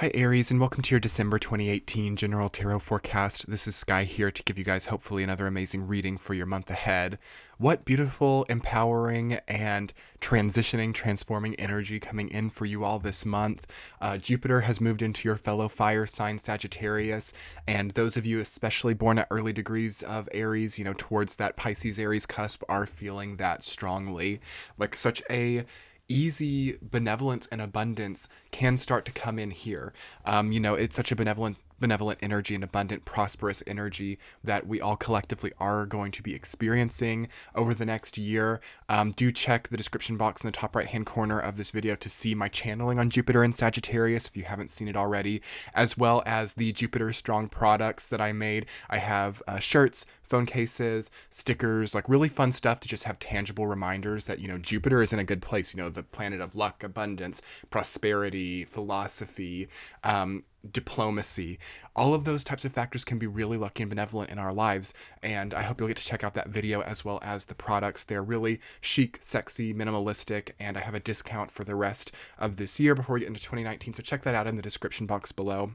Hi Aries, and welcome to your December 2018 General Tarot Forecast. This is Sky here to give you guys hopefully another amazing reading for your month ahead. What beautiful, empowering, and transforming energy coming in for you all this month. Jupiter has moved into your fellow fire sign Sagittarius, and those of you especially born at early degrees of Aries, towards that Pisces-Aries cusp are feeling that strongly. Like such a easy benevolence and abundance can start to come in here. It's such a benevolent energy and abundant, prosperous energy that we all collectively are going to be experiencing over the next year. Do check the description box in the top right hand corner of this video to see my channeling on Jupiter and Sagittarius if you haven't seen it already, as well as the Jupiter Strong products that I made. I have shirts, phone cases, stickers, like really fun stuff to just have tangible reminders that, Jupiter is in a good place, the planet of luck, abundance, prosperity, philosophy, diplomacy. All of those types of factors can be really lucky and benevolent in our lives, and I hope you'll get to check out that video as well as the products. They're really chic, sexy, minimalistic, and I have a discount for the rest of this year before we get into 2019, so check that out in the description box below.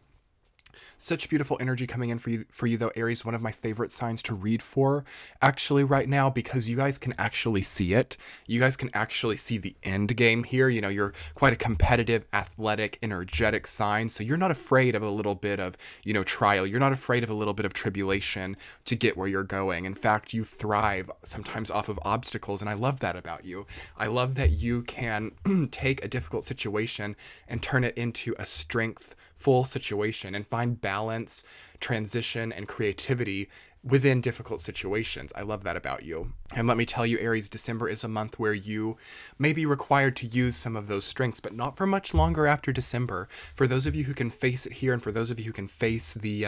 Such beautiful energy coming in for you though, Aries. One of my favorite signs to read for actually right now, because you guys can actually see it. You guys can actually see the end game here. You're quite a competitive, athletic, energetic sign, so you're not afraid of a little bit of, trial. You're not afraid of a little bit of tribulation to get where you're going. In fact, you thrive sometimes off of obstacles, and I love that about you. I love that you can take a difficult situation and turn it into a strengthful situation and find balance, transition, and creativity within difficult situations. I love that about you. And let me tell you, Aries, December is a month where you may be required to use some of those strengths, but not for much longer after December. For those of you who can face it here, and for those of you who can face the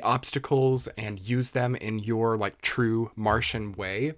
obstacles and use them in your true Martian way,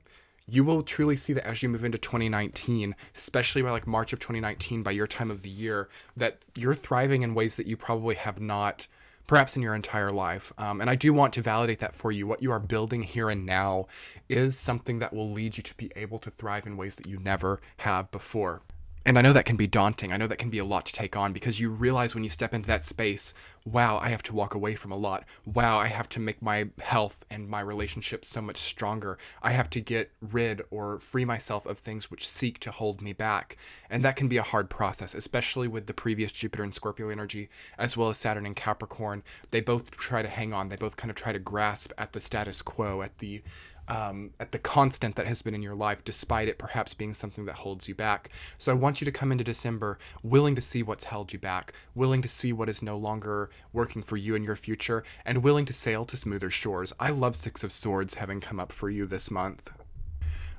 you will truly see that as you move into 2019, especially by March of 2019, by your time of the year, that you're thriving in ways that you probably have not, perhaps in your entire life. And I do want to validate that for you. What you are building here and now is something that will lead you to be able to thrive in ways that you never have before. And I know that can be daunting. I know that can be a lot to take on, because you realize when you step into that space, wow, I have to walk away from a lot. Wow, I have to make my health and my relationships so much stronger. I have to get rid or free myself of things which seek to hold me back. And that can be a hard process, especially with the previous Jupiter and Scorpio energy, as well as Saturn and Capricorn. They both try to hang on. They both kind of try to grasp at the status quo, at the constant that has been in your life, despite it perhaps being something that holds you back. So I want you to come into December willing to see what's held you back, willing to see what is no longer working for you in your future, and willing to sail to smoother shores. I love Six of Swords having come up for you this month.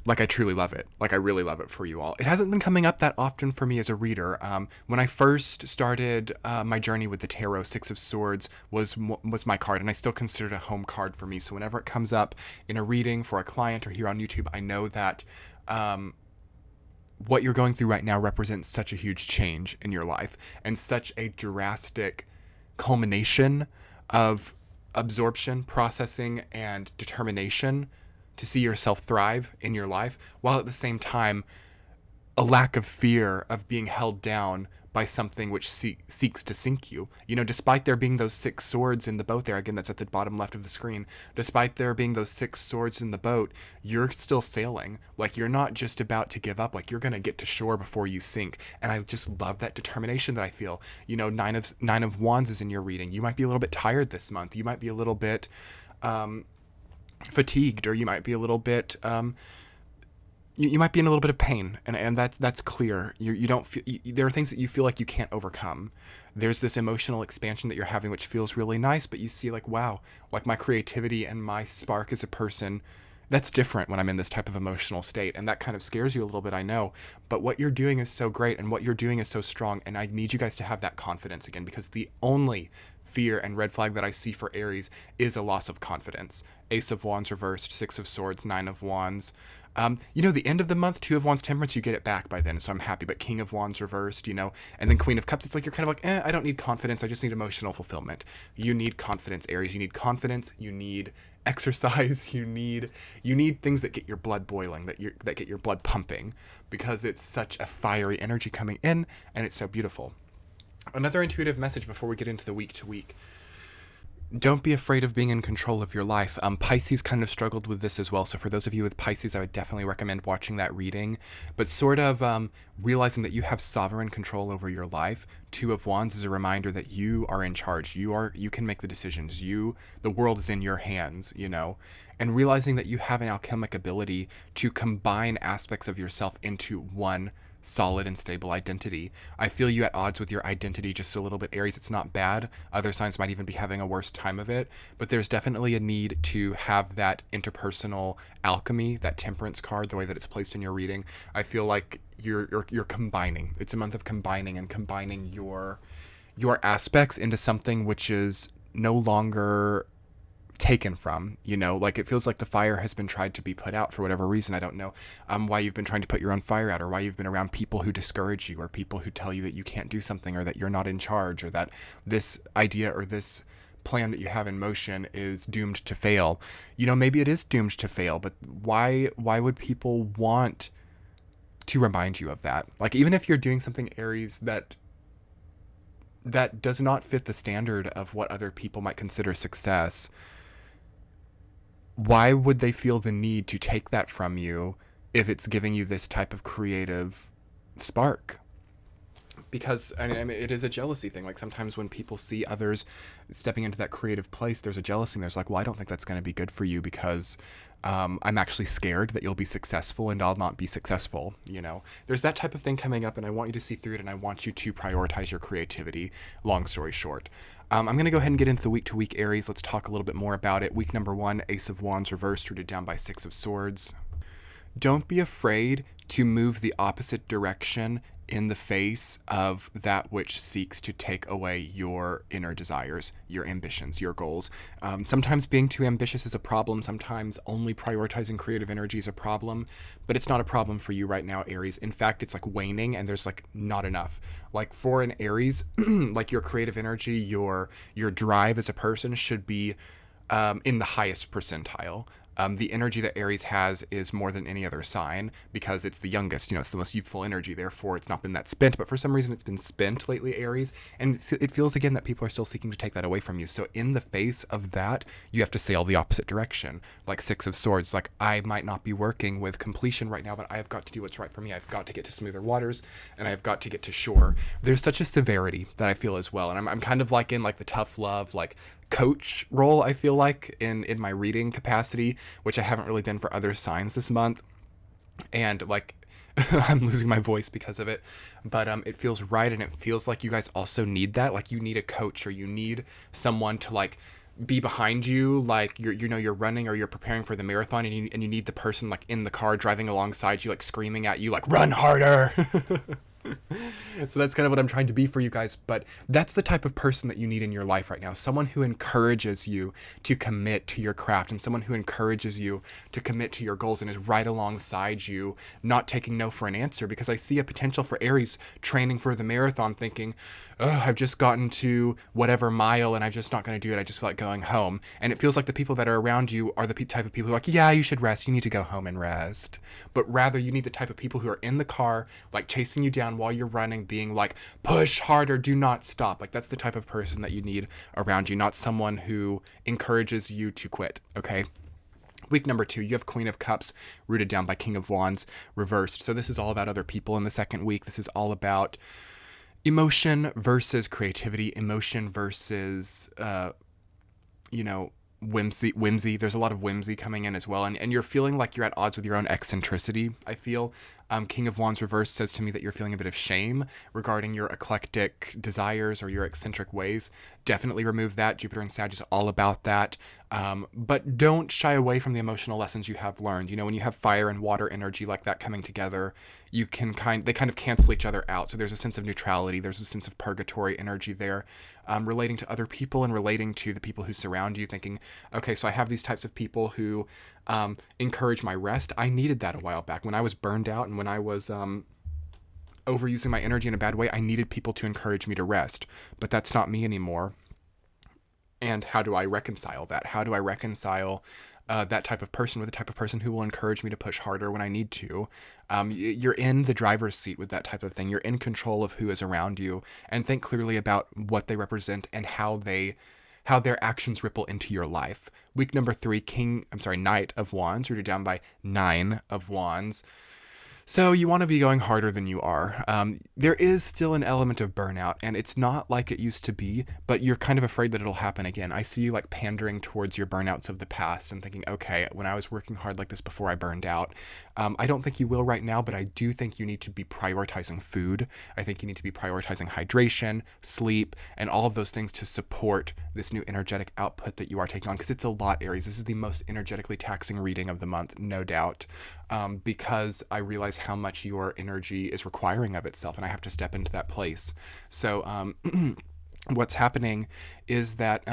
I truly love it. I really love it for you all. It hasn't been coming up that often for me as a reader. When I first started my journey with the tarot, Six of Swords was my card, and I still consider it a home card for me. So whenever it comes up in a reading for a client or here on YouTube, I know that what you're going through right now represents such a huge change in your life and such a drastic culmination of absorption, processing, and determination to see yourself thrive in your life, while at the same time, a lack of fear of being held down by something which seeks to sink you. Despite there being those six swords in the boat there, again, that's at the bottom left of the screen, despite there being those six swords in the boat, you're still sailing. You're not just about to give up, you're going to get to shore before you sink. And I just love that determination that I feel. Nine of Wands is in your reading. You might be a little bit tired this month. You might be a little bit fatigued, or you might be a little bit you might be in a little bit of pain, and that's clear. You don't feel, there are things that you feel like you can't overcome. There's this emotional expansion that you're having which feels really nice, but you see wow, my creativity and my spark as a person, that's different when I'm in this type of emotional state, and that kind of scares you a little bit, I know. But what you're doing is so great, and what you're doing is so strong, and I need you guys to have that confidence again, because the only fear and red flag that I see for Aries is a loss of confidence. Ace of Wands reversed, Six of Swords, Nine of Wands. The end of the month, Two of Wands, Temperance, you get it back by then, so I'm happy. But King of Wands reversed, and then Queen of Cups, it's you're kind of I don't need confidence, I just need emotional fulfillment. You need confidence, Aries. You need confidence, you need exercise, you need things that get your blood boiling, that get your blood pumping, because it's such a fiery energy coming in, and it's so beautiful. Another intuitive message before we get into the week to week. Don't be afraid of being in control of your life. Pisces kind of struggled with this as well. So for those of you with Pisces, I would definitely recommend watching that reading. But sort of realizing that you have sovereign control over your life. Two of Wands is a reminder that you are in charge. You can make the decisions. The world is in your hands, you know. And realizing that you have an alchemic ability to combine aspects of yourself into one solid and stable identity. I feel you at odds with your identity just a little bit, Aries. It's not bad. Other signs might even be having a worse time of it, but there's definitely a need to have that interpersonal alchemy, that temperance card, the way that it's placed in your reading. I feel like you're combining. It's a month of combining and combining your aspects into something which is no longer taken from, you know, like it feels like the fire has been tried to be put out for whatever reason. I don't know why you've been trying to put your own fire out, or why you've been around people who discourage you, or people who tell you that you can't do something, or that you're not in charge, or that this idea or this plan that you have in motion is doomed to fail. You know, maybe it is doomed to fail, but why would people want to remind you of that? Like, even if you're doing something, Aries, that does not fit the standard of what other people might consider success, why would they feel the need to take that from you if it's giving you this type of creative spark? Because I mean, it is a jealousy thing. Like, sometimes when people see others stepping into that creative place, there's a jealousy, and there's like, well, I don't think that's going to be good for you, because I'm actually scared that you'll be successful and I'll not be successful. You know, there's that type of thing coming up, and I want you to see through it, and I want you to prioritize your creativity. Long story short. I'm going to go ahead and get into the week-to-week, Aries. Let's talk a little bit more about it. Week number 1, Ace of Wands reversed, rooted down by 6 of Swords. Don't be afraid to move the opposite direction in the face of that which seeks to take away your inner desires, your ambitions, your goals. Sometimes being too ambitious is a problem. Sometimes only prioritizing creative energy is a problem, but it's not a problem for you right now, Aries. In fact, it's like waning, and there's like not enough. Like, for an Aries, like, your creative energy, your drive as a person should be in the highest percentile. The energy that Aries has is more than any other sign, because it's the youngest, you know, it's the most youthful energy. Therefore, it's not been that spent, but for some reason it's been spent lately, Aries. And it feels again that people are still seeking to take that away from you. So in the face of that, you have to sail the opposite direction. Like 6 of Swords, like, I might not be working with completion right now, but I have got to do what's right for me. I've got to get to smoother waters, and I've got to get to shore. There's such a severity that I feel as well. And I'm kind of like in like the tough love, like, coach role, I feel like, in my reading capacity, which I haven't really been for other signs this month. And like, I'm losing my voice because of it, but it feels right, and it feels like you guys also need that. Like, you need a coach, or you need someone to like be behind you, like you're running or you're preparing for the marathon, and you need the person like in the car driving alongside you, like screaming at you like, run harder. So that's kind of what I'm trying to be for you guys. But that's the type of person that you need in your life right now. Someone who encourages you to commit to your craft, and someone who encourages you to commit to your goals and is right alongside you, not taking no for an answer. Because I see a potential for Aries training for the marathon thinking, oh, I've just gotten to whatever mile and I'm just not going to do it. I just feel like going home. And it feels like the people that are around you are the type of people who are like, yeah, you should rest. You need to go home and rest. But rather, you need the type of people who are in the car, like chasing you down while you're running, being like, push harder, do not stop. Like, that's the type of person that you need around you, not someone who encourages you to quit. Okay. Week number 2, you have Queen of Cups rooted down by King of Wands reversed. So this is all about other people in the second week. This is all about emotion versus creativity, emotion versus, whimsy. There's a lot of whimsy coming in as well. And you're feeling like you're at odds with your own eccentricity, I feel. King of Wands reversed says to me that you're feeling a bit of shame regarding your eclectic desires or your eccentric ways. Definitely remove that. Jupiter and Sag is all about that. But don't shy away from the emotional lessons you have learned. You know, when you have fire and water energy like that coming together, they kind of cancel each other out. So there's a sense of neutrality. There's a sense of purgatory energy there, relating to other people and relating to the people who surround you, thinking, okay, so I have these types of people who encourage my rest. I needed that a while back when I was burned out and when I was overusing my energy in a bad way. I needed people to encourage me to rest, but that's not me anymore. And how do I reconcile that? How do I reconcile that type of person, with the type of person who will encourage me to push harder when I need to. You're in the driver's seat with that type of thing. You're in control of who is around you, and think clearly about what they represent and how their actions ripple into your life. Week number 3, Knight of Wands, rooted down by 9 of Wands. So you want to be going harder than you are. There is still an element of burnout, and it's not like it used to be, but you're kind of afraid that it'll happen again. I see you like pandering towards your burnouts of the past and thinking, okay, when I was working hard like this before, I burned out. I don't think you will right now, but I do think you need to be prioritizing food. I think you need to be prioritizing hydration, sleep, and all of those things to support this new energetic output that you are taking on, because it's a lot, Aries. This is the most energetically taxing reading of the month, no doubt, because I realize how much your energy is requiring of itself, and I have to step into that place. So what's happening is that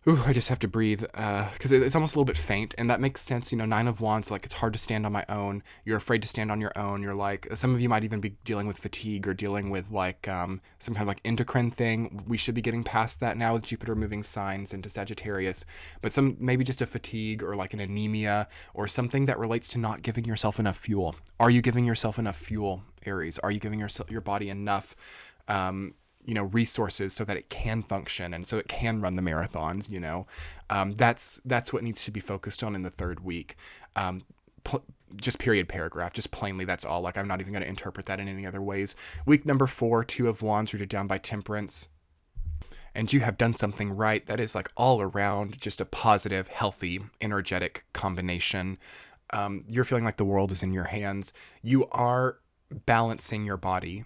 I just have to breathe because it's almost a little bit faint, and that makes sense. 9 of Wands, like, it's hard to stand on my own. You're afraid to stand on your own. You're like, some of you might even be dealing with fatigue or dealing with like some kind of like endocrine thing. We should be getting past that now with Jupiter moving signs into Sagittarius, but maybe just a fatigue or like an anemia or something that relates to not giving yourself enough fuel. Are you giving yourself enough fuel, Aries? Are you giving your body enough resources so that it can function and so it can run the marathons? That's what needs to be focused on in the third week. Just period, paragraph, just plainly, that's all. Like, I'm not even going to interpret that in any other ways. Week number 4, 2 of Wands, rooted down by Temperance. And you have done something right. That is like all around just a positive, healthy, energetic combination. You're feeling like the world is in your hands. You are balancing your body.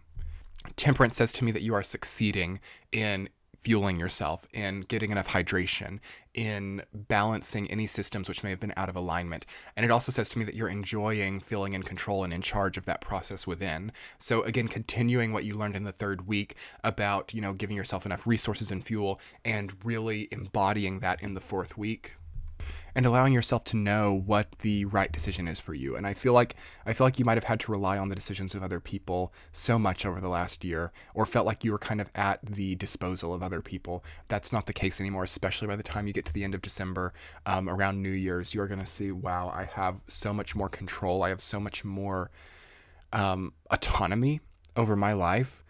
Temperance says to me that you are succeeding in fueling yourself, in getting enough hydration, in balancing any systems which may have been out of alignment. And it also says to me that you're enjoying feeling in control and in charge of that process within. So again, continuing what you learned in the third week about, giving yourself enough resources and fuel, and really embodying that in the fourth week, and allowing yourself to know what the right decision is for you. And I feel like you might have had to rely on the decisions of other people so much over the last year, or felt like you were kind of at the disposal of other people. That's not the case anymore, especially by the time you get to the end of December, around New Year's. You're going to see, wow, I have so much more control. I have so much more autonomy over my life,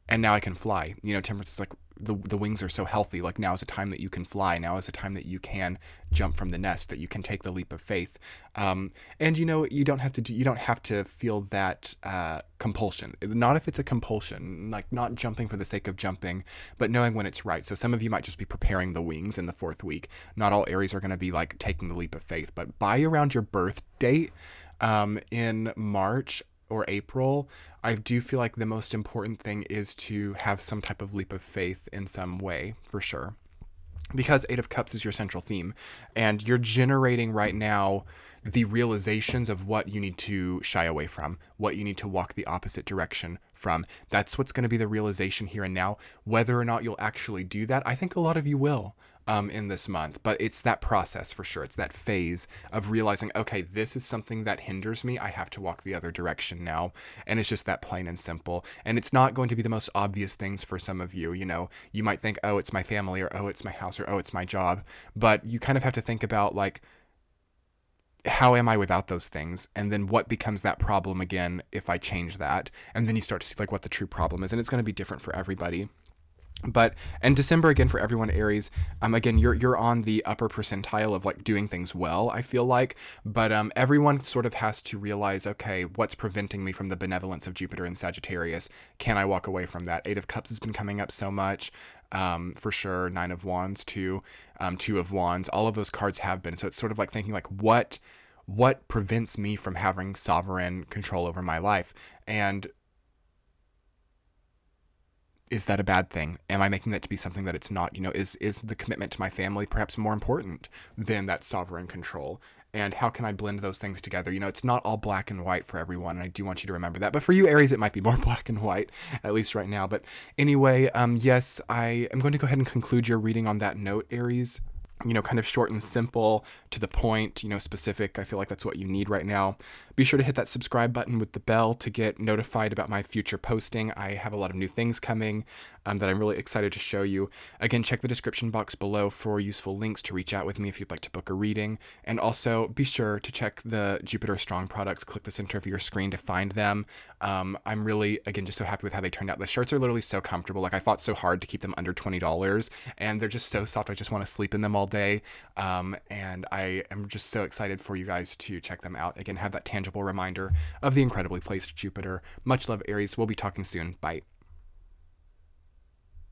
and now I can fly. Temperance is like, the wings are so healthy. Like, now is a time that you can fly. Now is a time that you can jump from the nest, that you can take the leap of faith. And you don't have to feel that compulsion. Not if it's a compulsion, like not jumping for the sake of jumping, but knowing when it's right. So some of you might just be preparing the wings in the fourth week. Not all Aries are going to be like taking the leap of faith, but by around your birth date, in March or April, I do feel like the most important thing is to have some type of leap of faith in some way, for sure. Because 8 of Cups is your central theme, and you're generating right now the realizations of what you need to shy away from, what you need to walk the opposite direction from. That's what's going to be the realization here and now. Whether or not you'll actually do that, I think a lot of you will. In this month, but it's that process for sure. It's that phase of realizing, okay, this is something that hinders me. I have to walk the other direction now. And it's just that plain and simple. And it's not going to be the most obvious things for some of you. You might think, oh, it's my family, or oh, it's my house, or oh, it's my job. But you kind of have to think about, like, how am I without those things? And then what becomes that problem again if I change that? And then you start to see like what the true problem is. And it's going to be different for everybody. And December, again, for everyone, Aries, again, you're on the upper percentile of like doing things well, I feel like, but everyone sort of has to realize, okay, what's preventing me from the benevolence of Jupiter in Sagittarius? Can I walk away from that? 8 of Cups has been coming up so much, for sure. 9 of Wands too, 2 of Wands, all of those cards have been. So it's sort of like thinking like, what prevents me from having sovereign control over my life? And is that a bad thing? Am I making that to be something that it's not? Is the commitment to my family perhaps more important than that sovereign control? And how can I blend those things together? It's not all black and white for everyone, and I do want you to remember that. But for you, Aries, it might be more black and white, at least right now. But anyway, yes, I am going to go ahead and conclude your reading on that note, Aries. kind of short and simple, to the point, specific. I feel like that's what you need right now. Be sure to hit that subscribe button with the bell to get notified about my future posting. I have a lot of new things coming that I'm really excited to show you. Again, check the description box below for useful links to reach out with me if you'd like to book a reading. And also be sure to check the Jupiter Strong products. Click the center of your screen to find them. I'm really, again, just so happy with how they turned out. The shirts are literally so comfortable. Like, I fought so hard to keep them under $20, and they're just so soft. I just want to sleep in them all day. And I am just so excited for you guys to check them out. Again, have that tangible reminder of the incredibly placed Jupiter. Much love, Aries. We'll be talking soon. Bye.